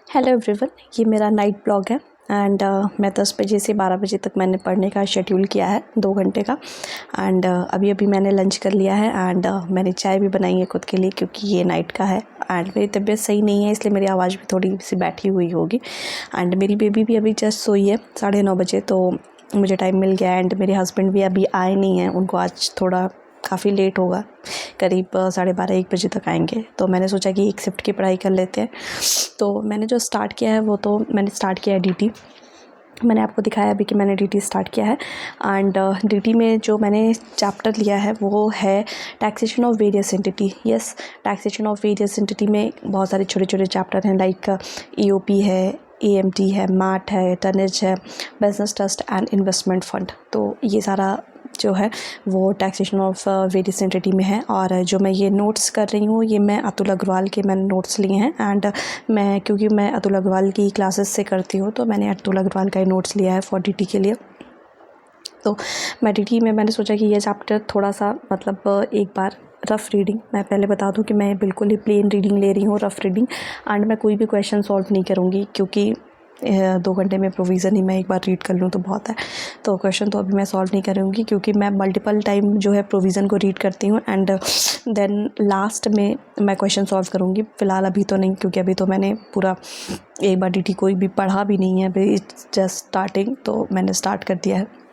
Hello everyone, ये मेरा night blog है एंड मैं 10 बजे से 12 बजे तक मैंने पढ़ने का शेड्यूल किया है 2 घंटे का। एंड अभी अभी मैंने लंच कर लिया है एंड मैंने चाय भी बनाई है खुद के लिए क्योंकि ये नाइट का है एंड मेरी तबीयत सही नहीं है इसलिए मेरी आवाज़ भी थोड़ी सी बैठी हुई होगी। एंड मेरी बेबी भी अभी जस्ट सोई है 9:30 बजे, तो मुझे टाइम मिल गया। एंड मेरे हस्बैंड भी अभी आए नहीं हैं, उनको आज थोड़ा काफ़ी लेट होगा, करीब 12:30-1 बजे तक आएंगे। तो मैंने सोचा कि एक शिफ्ट की पढ़ाई कर लेते हैं। तो मैंने जो स्टार्ट किया है वो तो मैंने स्टार्ट किया है डीटी। मैंने आपको दिखाया अभी कि मैंने डीटी स्टार्ट किया है। एंड डीटी में जो मैंने चैप्टर लिया है वो है taxation of various entity. Yes, taxation of various entity में बहुत सारे छोटे छोटे चैप्टर हैं, लाइक ईओपी है, एएमटी है, मैट है, टनेज है, business trust and investment fund. तो ये सारा जो है वो टैक्सेशन ऑफ वेरियस एंटिटी में है। और जो मैं ये नोट्स कर रही हूँ ये मैं अतुल अग्रवाल के मैंने नोट्स लिए हैं। एंड मैं क्योंकि मैं अतुल अग्रवाल की क्लासेस से करती हूँ तो मैंने अतुल अग्रवाल का ही नोट्स लिया है फॉर डीटी के लिए। तो मैं डीटी में मैंने सोचा कि ये चैप्टर थोड़ा सा मतलब एक बार रफ़ रीडिंग, मैं पहले बता दूं कि मैं बिल्कुल ही प्लेन रीडिंग ले रही हूँ, रफ़ रीडिंग। एंड मैं कोई भी क्वेश्चन सॉल्व नहीं करूँगी क्योंकि 2 घंटे में प्रोविज़न ही मैं एक बार रीड कर लूँ तो बहुत है। तो क्वेश्चन तो अभी मैं सॉल्व नहीं करूँगी क्योंकि मैं मल्टीपल टाइम जो है प्रोविज़न को रीड करती हूँ एंड देन लास्ट में मैं क्वेश्चन सॉल्व करूँगी। फ़िलहाल अभी तो नहीं, क्योंकि अभी तो मैंने पूरा एक बार डीटी कोई भी पढ़ा भी नहीं है, अभी इट्स जस्ट स्टार्टिंग, तो मैंने स्टार्ट कर दिया है।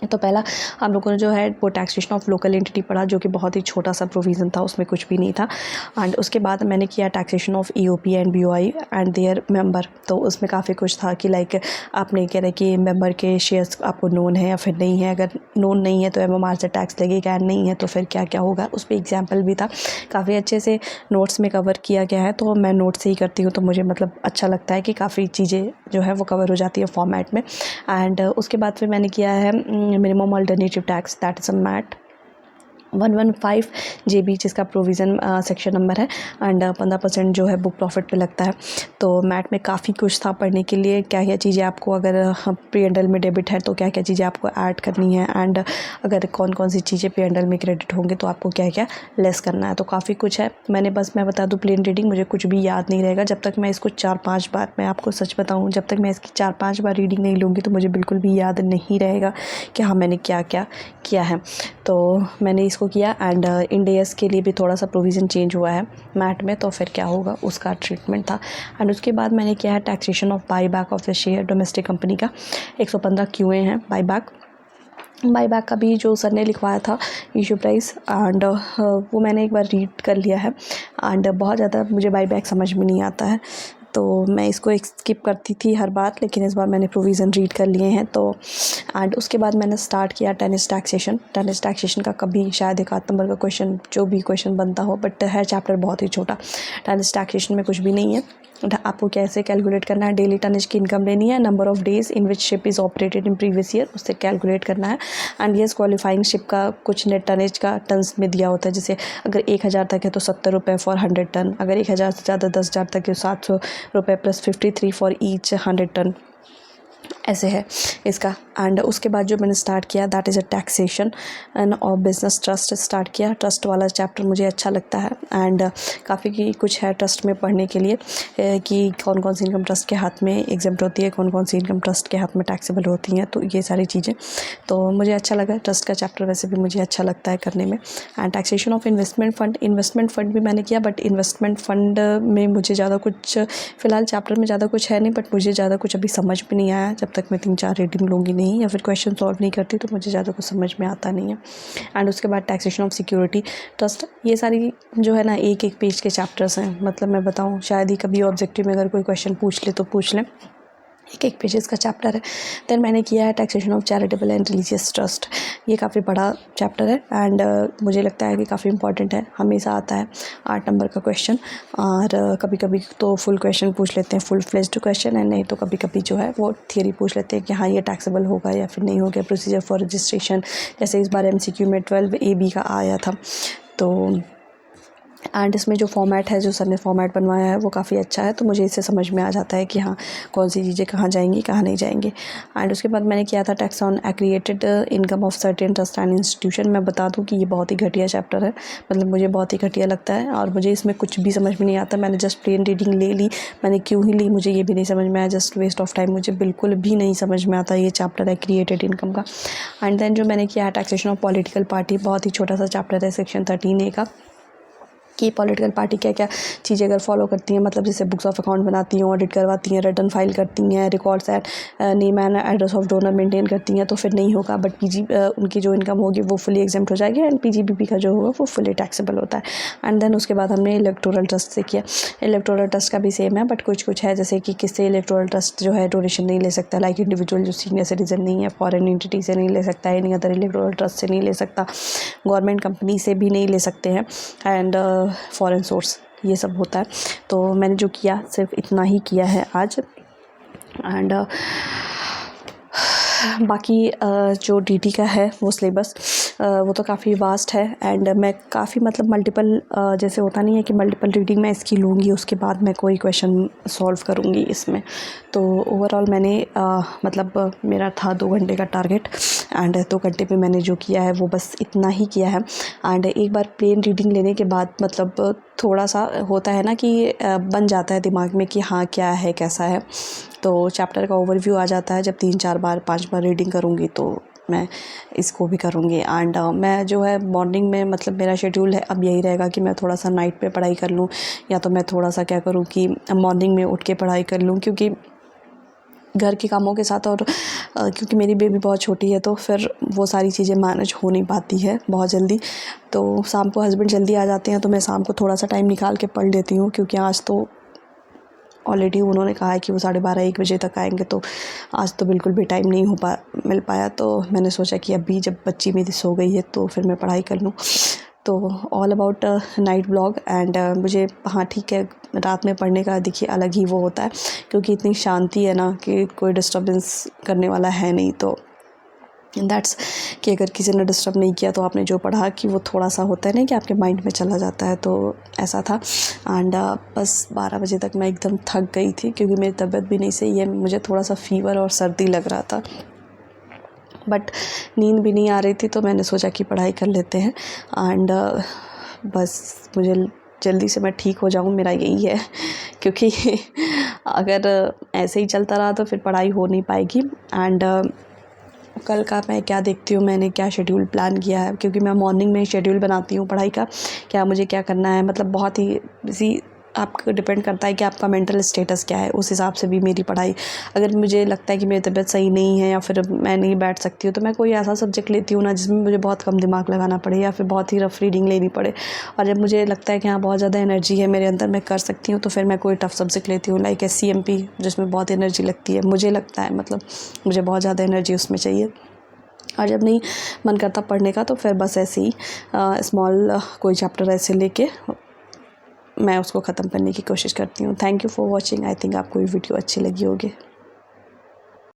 तो पहला हम लोगों ने जो है वो टैक्सेशन ऑफ लोकल एंटिटी पढ़ा, जो कि बहुत ही छोटा सा प्रोविज़न था, उसमें कुछ भी नहीं था। एंड उसके बाद मैंने किया taxation of EOP and BOI and there member. तो उसमें काफ़ी कुछ था कि लाइक आपने कह रहे कि मेंबर के शेयर्स आपको नोन है या फिर नहीं है, अगर नोन नहीं है तो एमएमआर से टैक्स लगेगा, एंड नहीं है तो फिर क्या क्या होगा। उस पर एग्जाम्पल भी था, काफ़ी अच्छे से नोट्स में कवर किया गया है। तो मैं नोट से ही करती हूँ तो मुझे मतलब अच्छा लगता है कि काफ़ी चीज़ें जो है वो कवर हो जाती है फॉर्मेट में। एंड उसके बाद फिर मैंने किया है minimum alternative tax, that is a MAT 115 J B, जिसका प्रोविज़न सेक्शन नंबर है। एंड 15% जो है बुक प्रॉफिट पे लगता है। तो मैट में काफ़ी कुछ था पढ़ने के लिए, क्या क्या चीज़ें आपको, अगर प्री एंडल में डेबिट है तो क्या क्या चीज़ें आपको ऐड करनी है, एंड अगर कौन कौन सी चीज़ें प्री एंडल में क्रेडिट होंगे तो आपको क्या क्या लेस करना है। तो काफ़ी कुछ है। मैं बता दूँ प्लेन रीडिंग मुझे कुछ भी याद नहीं रहेगा जब तक मैं इसको 4-5 बार, मैं आपको सच बताऊँ, जब तक मैं इसकी 4-5 बार रीडिंग नहीं लूँगी तो मुझे बिल्कुल भी याद नहीं रहेगा कि हाँ मैंने क्या क्या किया है। तो मैंने इसको किया। एंड इंड एस के लिए भी थोड़ा सा प्रोविज़न चेंज हुआ है मैट में, तो फिर क्या होगा उसका ट्रीटमेंट था। एंड उसके बाद मैंने किया है taxation of by back of the share domestic company का। 115 क्यूए हैं बाई बैक का भी जो सर ने लिखवाया था इशू प्राइस, एंड वो मैंने एक बार रीड कर लिया है। एंड बहुत ज़्यादा मुझे बाई बैक समझ में नहीं आता है तो मैं इसको स्किप करती थी हर बार, लेकिन इस बार मैंने प्रोविज़न रीड कर लिए हैं। तो एंड उसके बाद मैंने स्टार्ट किया टेनिस टैक्सेशन का। कभी शायद 1 आध नंबर का क्वेश्चन, जो भी क्वेश्चन बनता हो, बट है चैप्टर बहुत ही छोटा। टेनिस टैक्सेशन में कुछ भी नहीं है। आपको कैसे कैलकुलेट करना है, डेली टनेज की इनकम लेनी है, number of days in which ship is operated in previous year, उससे कैलकुलेट करना है। एंड येस, क्वालिफाइंग शिप का कुछ नेट टनेज का टन्स में दिया होता है, जैसे अगर 1000 तक है तो 70 रुपये फॉर 100 टन, अगर 1000 से ज़्यादा 10,000 तक है 700 रुपये प्लस 53 फॉर ईच 100 टन, ऐसे है इसका। एंड उसके बाद जो मैंने स्टार्ट किया that is a taxation and और बिजनेस ट्रस्ट स्टार्ट किया। ट्रस्ट वाला चैप्टर मुझे अच्छा लगता है एंड काफ़ी कुछ है ट्रस्ट में पढ़ने के लिए कि कौन कौन सी इनकम ट्रस्ट के हाथ में एग्जेम्प्ट होती है, कौन कौन सी इनकम ट्रस्ट के हाथ में टैक्सेबल होती हैं, तो ये सारी चीज़ें तो मुझे अच्छा लगा। ट्रस्ट का चैप्टर वैसे भी मुझे अच्छा लगता है करने में। And taxation of investment fund भी मैंने किया, बट इन्वेस्टमेंट फ़ंड में मुझे ज़्यादा कुछ फ़िलहाल चैप्टर में ज़्यादा कुछ है नहीं, बट मुझे ज़्यादा कुछ अभी समझ में नहीं आया। जब तक मैं 3-4 रीडिंग लूँगी नहीं या फिर क्वेश्चन सॉल्व नहीं करती तो मुझे ज़्यादा कुछ समझ में आता नहीं है। एंड उसके बाद टैक्सेशन ऑफ सिक्योरिटी ट्रस्ट, ये सारी जो है ना एक एक पेज के चैप्टर्स हैं। मतलब मैं बताऊँ, शायद ही कभी ऑब्जेक्टिव में अगर कोई क्वेश्चन पूछ ले तो पूछ लें, एक एक पेजेस का चैप्टर है। देन मैंने किया है taxation of charitable and religious trust. ये काफ़ी बड़ा चैप्टर है एंड मुझे लगता है कि काफ़ी इंपॉर्टेंट है, हमेशा आता है 8 नंबर का क्वेश्चन। और कभी कभी तो फुल क्वेश्चन पूछ लेते हैं, फुल फ्लेज्ड क्वेश्चन है, नहीं तो कभी कभी जो है वो थियरी पूछ लेते हैं कि हाँ ये टैक्सेबल होगा या फिर नहीं होगा। प्रोसीजर फॉर रजिस्ट्रेशन, जैसे इस बार MCQ में 12 AB का आया था। तो एंड इसमें जो फॉर्मेट है, जो सर ने फॉर्मेट बनवाया है वो काफ़ी अच्छा है, तो मुझे इससे समझ में आ जाता है कि हाँ कौन सी चीज़ें कहाँ जाएंगी कहाँ नहीं जाएंगी। एंड उसके बाद मैंने किया था tax on aggregated income of certain trust and institution. मैं बता दूं कि ये बहुत ही घटिया चैप्टर है, मतलब मुझे बहुत ही घटिया लगता है और मुझे इसमें कुछ भी समझ में नहीं आता। मैंने जस्ट प्लेन रीडिंग ले ली, मैंने क्यों ही ली मुझे ये भी नहीं समझ में आया, जस्ट वेस्ट ऑफ टाइम, मुझे बिल्कुल भी नहीं समझ में आता ये चैप्टर है क्रिएटेड इनकम का। एंड देन जो मैंने किया है टैक्सेशन ऑफ पॉलिटिकल पार्टी, बहुत ही छोटा सा चैप्टर है सेक्शन 13A का, कि पॉलिटिकल पार्टी क्या क्या चीज़ें अगर फॉलो करती हैं, मतलब जैसे बुक्स ऑफ अकाउंट बनाती हैं, ऑडिट करवाती हैं, रिटर्न फाइल करती हैं, records and name and address of donor maintain करती हैं, तो फिर नहीं होगा। बट उनकी जो इनकम होगी वो फुली एग्जेम्प्ट हो जाएगी एंड PGBP का जो होगा वो फुली टैक्सेबल होता है। एंड देन उसके बाद हमने इलेक्टोरल ट्रस्ट से किया। इलेक्टोरल ट्रस्ट का भी सेम है, बट कुछ है जैसे कि किससे इलेक्टोरल ट्रस्ट जो है डोनेशन नहीं ले सकता, लाइक इंडिविजुअल जो सीनियर सिटीजन नहीं है, फॉरेन एंटिटी से नहीं ले सकता, एनी अदर इलेक्टोरल ट्रस्ट से नहीं ले सकता, गवर्नमेंट कंपनी से भी नहीं ले सकते हैं, एंड फॉरेन सोर्स, ये सब होता है। तो मैंने जो किया सिर्फ इतना ही किया है आज। एंड बाकी जो DT का है वो सिलेबस वो तो काफ़ी वास्ट है एंड मैं काफ़ी मतलब मल्टीपल जैसे होता नहीं है कि मल्टीपल रीडिंग मैं इसकी लूँगी उसके बाद मैं कोई क्वेश्चन सॉल्व करूँगी इसमें। तो ओवरऑल मैंने मतलब मेरा था 2 घंटे का टारगेट एंड 2 घंटे में मैंने जो किया है वो बस इतना ही किया है। एंड एक बार प्लेन रीडिंग लेने के बाद मतलब थोड़ा सा होता है ना कि बन जाता है दिमाग में कि हाँ क्या है कैसा है, तो चैप्टर का ओवरव्यू आ जाता है। जब 3-4 बार 5 बार रीडिंग करूँगी तो मैं इसको भी करूँगी। एंड मैं जो है मॉर्निंग में मतलब मेरा शेड्यूल है अब यही रहेगा कि मैं थोड़ा सा नाइट पे पढ़ाई कर लूँ, या तो मैं थोड़ा सा क्या करूँ कि मॉर्निंग में उठ के पढ़ाई कर लूँ, क्योंकि घर के कामों के साथ और क्योंकि मेरी बेबी बहुत छोटी है तो फिर वो सारी चीज़ें मैनेज हो नहीं पाती है बहुत जल्दी। तो शाम को हस्बैंड जल्दी आ जाते हैं तो मैं शाम को थोड़ा सा टाइम निकाल के पढ़ लेती हूँ, क्योंकि आज तो ऑलरेडी उन्होंने कहा है कि वो 12:30-1 बजे तक आएंगे, तो आज तो बिल्कुल भी टाइम नहीं मिल पाया। तो मैंने सोचा कि अभी जब बच्ची मेरी सो गई है तो फिर मैं पढ़ाई कर लूँ। तो all about night blog. And मुझे हाँ ठीक है रात में पढ़ने का देखिए अलग ही वो होता है, क्योंकि इतनी शांति है ना कि कोई डिस्टर्बेंस करने वाला है नहीं। तो दैट्स कि अगर किसी ने डिस्टर्ब नहीं किया तो आपने जो पढ़ा कि वो थोड़ा सा होता है ना कि आपके माइंड में चला जाता है, तो ऐसा था। एंड बस 12 बजे तक मैं एकदम थक गई थी, क्योंकि मेरी तबीयत भी नहीं सही है, मुझे थोड़ा सा फीवर और सर्दी लग रहा था, बट नींद भी नहीं आ रही थी, तो मैंने सोचा कि पढ़ाई कर लेते हैं। एंड बस मुझे जल्दी से मैं ठीक हो जाऊँ, मेरा यही है, क्योंकि अगर ऐसे ही चलता रहा तो फिर पढ़ाई हो नहीं पाएगी। एंड कल का मैं क्या देखती हूँ, मैंने क्या शेड्यूल प्लान किया है, क्योंकि मैं मॉर्निंग में शेड्यूल बनाती हूँ पढ़ाई का, क्या मुझे क्या करना है, मतलब बहुत ही बिजी आपको डिपेंड करता है कि आपका मेंटल स्टेटस क्या है, उस हिसाब से भी मेरी पढ़ाई। अगर मुझे लगता है कि मेरी तबीयत सही नहीं है या फिर मैं नहीं बैठ सकती हूँ, तो मैं कोई ऐसा सब्जेक्ट लेती हूँ ना जिसमें मुझे बहुत कम दिमाग लगाना पड़े या फिर बहुत ही रफ रीडिंग लेनी पड़े। और जब मुझे लगता है कि हाँ बहुत ज़्यादा एनर्जी है मेरे अंदर, मैं कर सकती हूँ, तो फिर मैं कोई टफ सब्जेक्ट लेती हूँ, लाइक SCMP जिसमें बहुत एनर्जी लगती है, मुझे लगता है, मतलब मुझे बहुत ज़्यादा एनर्जी उसमें चाहिए। और जब नहीं मन करता पढ़ने का तो फिर बस ऐसे ही स्मॉल कोई चैप्टर ऐसे लेके मैं उसको ख़त्म करने की कोशिश करती हूँ। Thank you for watching. I think आपको ये वीडियो अच्छी लगी होगी।